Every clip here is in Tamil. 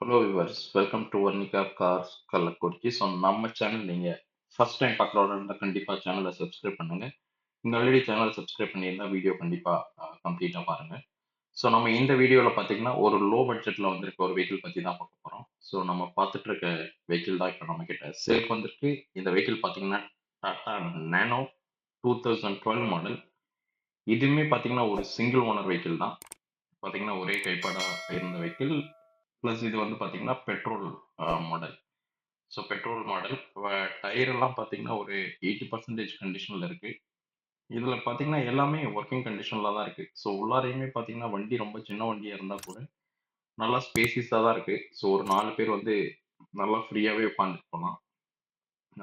Hello viewers, welcome to Varnika cars Kallakurichi. So நம்ம சேனல் நீங்கள் ஃபர்ஸ்ட் டைம் பார்க்குறவங்க இருந்தால் கண்டிப்பாக சேனலை சப்ஸ்கிரைப் பண்ணுங்க. நீங்கள் ஆல்ரெடி சேனலை சப்ஸ்கிரைப் பண்ணியிருந்தா வீடியோ கண்டிப்பாக கம்ப்ளீட்டாக பாருங்கள். ஸோ நம்ம இந்த வீடியோவில் பார்த்தீங்கன்னா ஒரு லோ பட்ஜெட்டில் வந்திருக்க ஒரு வெஹிக்கிள் பற்றி தான் பார்க்க போகிறோம். ஸோ நம்ம பார்த்துட்டு இருக்க வெஹிக்கிள் தான் இப்போ நம்ம கிட்ட சேல்க்கு வந்திருக்கு. இந்த வெஹிக்கிள் பார்த்தீங்கன்னா டாடா நேனோ 2012 மாடல். இதுவுமே பார்த்தீங்கன்னா ஒரு சிங்கிள் ஓனர் வெஹிக்கிள் தான். பார்த்தீங்கன்னா ஒரே கைப்படா இருந்த வெஹிக்கிள். ப்ளஸ் இது வந்து பார்த்தீங்கன்னா petrol model. So petrol model tyre எல்லாம் பார்த்தீங்கன்னா ஒரு 80% கண்டிஷனில் இருக்கு. இதில் பார்த்தீங்கன்னா எல்லாமே ஒர்க்கிங் கண்டிஷனில் தான் இருக்கு. ஸோ உள்ளாரையுமே பார்த்தீங்கன்னா வண்டி ரொம்ப சின்ன வண்டியாக இருந்தால் கூட நல்லா ஸ்பேசியஸாக தான் இருக்கு. ஸோ ஒரு 4 பேர் வந்து நல்லா ஃப்ரீயாகவே உட்காந்துட்டு போகலாம்.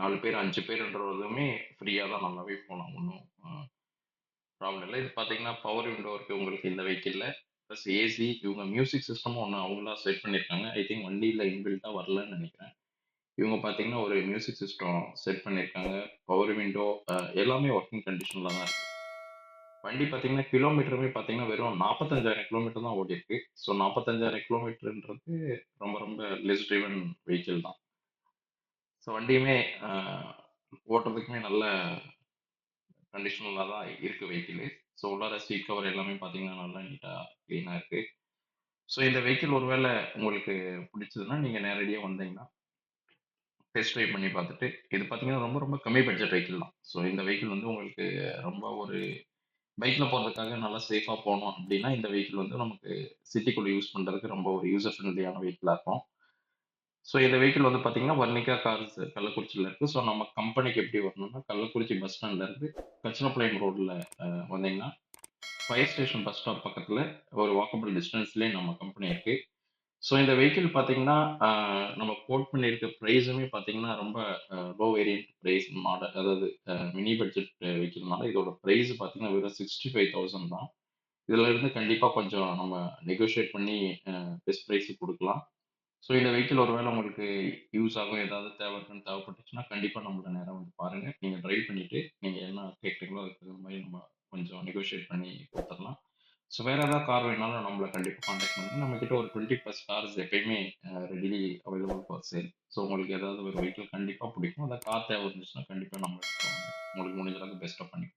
4 பேர் 5 பேருன்றதுமே ஃப்ரீயாக தான் நல்லாவே போகலாம். ஒன்றும் ப்ராப்ளம் இல்லை. இது பார்த்தீங்கன்னா பவர் விண்டோ இருக்கு உங்களுக்கு இந்த வெஹிக்கிளில். ப்ளஸ் ஏசி, இவங்க மியூசிக் சிஸ்டமும் ஒன்று அவங்களா செட் பண்ணியிருக்காங்க. ஐ திங்க் வண்டியில் இன்பில்ட்டாக வரலன்னு நினைக்கிறேன். இவங்க பார்த்தீங்கன்னா ஒரு மியூசிக் சிஸ்டம் செட் பண்ணியிருக்காங்க. பவர் விண்டோ எல்லாமே ஒர்க்கிங் கண்டிஷனில் தான் இருக்கு. வண்டி பார்த்தீங்கன்னா கிலோமீட்டருமே பார்த்தீங்கன்னா வெறும் 45,000 கிலோமீட்டர் தான் ஓடிருக்கு. ஸோ 45,000 கிலோமீட்டர்ன்றது ரொம்ப ரொம்ப லெஸ் ட்ரிவன் வெஹிக்கிள் தான். ஸோ வண்டியுமே ஓட்டுறதுக்குமே நல்ல கண்டிஷனில் தான் இருக்கு வெஹிக்கிள். ஸோ உள்ளார சீட் கவர் எல்லாமே பார்த்தீங்கன்னா நல்லா நீட்டாக க்ளீனாக இருக்கு. ஸோ இந்த வெஹிக்கிள் ஒருவேளை உங்களுக்கு பிடிச்சதுன்னா நீங்கள் நேரடியாக வந்தீங்கன்னா டெஸ்ட் ட்ரைவ் பண்ணி பார்த்துட்டு, இது பார்த்தீங்கன்னா ரொம்ப ரொம்ப கம்மி பட்ஜெட் வெஹிக்கிள் தான். ஸோ இந்த வெஹிக்கிள் வந்து உங்களுக்கு ரொம்ப ஒரு பைக்ல போறதுக்காக நல்லா சேஃபா போணும் அப்படின்னா, இந்த வெஹிக்கிள் வந்து நமக்கு சிட்டிக்குள்ள யூஸ் பண்றதுக்கு ரொம்ப ஒரு யூசர் ஃப்ரெண்ட்லியான வெஹிக்கிளா இருக்கும். ஸோ இந்த வெஹிக்கிள் வந்து பார்த்தீங்கன்னா, வர்ணிகா கார்ஸ் கள்ளக்குறிச்சியில இருக்கு. ஸோ நம்ம கம்பெனிக்கு எப்படி வரணும்னா, கள்ளக்குறிச்சி பஸ் ஸ்டாண்ட்ல இருந்து கச்சினப்பாளையம் ரோட்ல வந்தீங்கன்னா, ஃபயர் ஸ்டேஷன் பஸ் ஸ்டாப் பக்கத்துல ஒரு வாக்கபிள் டிஸ்டன்ஸ்லயே நம்ம கம்பெனி இருக்கு. ஸோ இந்த வெஹிக்கிள் பார்த்தீங்கன்னா, நம்ம கோட் பண்ணியிருக்க ப்ரைஸுமே பார்த்தீங்கன்னா, ரொம்ப லோ வேரியன்ட் ப்ரைஸ் மாடல், அதாவது மினி பட்ஜெட் வெஹிக்கிள்னால இதோட ப்ரைஸ் பார்த்தீங்கன்னா, வெறும் 65,000 தான். இதுல இருந்து கண்டிப்பா கொஞ்சம் நம்ம நெகோஷியேட் பண்ணி பெஸ்ட் ப்ரைஸுக்கு குடுக்கலாம். ஸோ இந்த வெஹிக்கிள் ஒருவேளை உங்களுக்கு யூஸ் ஆகும், ஏதாவது தேவைப்பட்டுச்சுன்னா, கண்டிப்பா நம்மள நேரா வந்து பாருங்க. நீங்க டிரைவ் பண்ணிட்டு, நீங்க என்ன கேட்குறீங்களோ அதுக்கு தகுந்த மாரி நம்ம கொஞ்சம் நெகோஷியேட் பண்ணி குடுத்துரலாம். ஸோ வேற ஏதாவது கார் வேணுனாலும் நம்மள கண்டிப்பா கான்டாக்ட் பண்ணுங்க. நம்மகிட்ட ஒரு 20+ கார்ஸ் எப்பயுமே readily available for sale. So உங்களுக்கு ஏதாவது ஒரு வெஹிக்கிள் கண்டிப்பா பிடிக்கும். அந்த கார் தேவை இருந்துச்சுன்னா கண்டிப்பா நம்மள்ட்ட வாங்க. உங்களுக்கு முடிஞ்ச அளவுக்கு பெஸ்ட்டா பண்ணி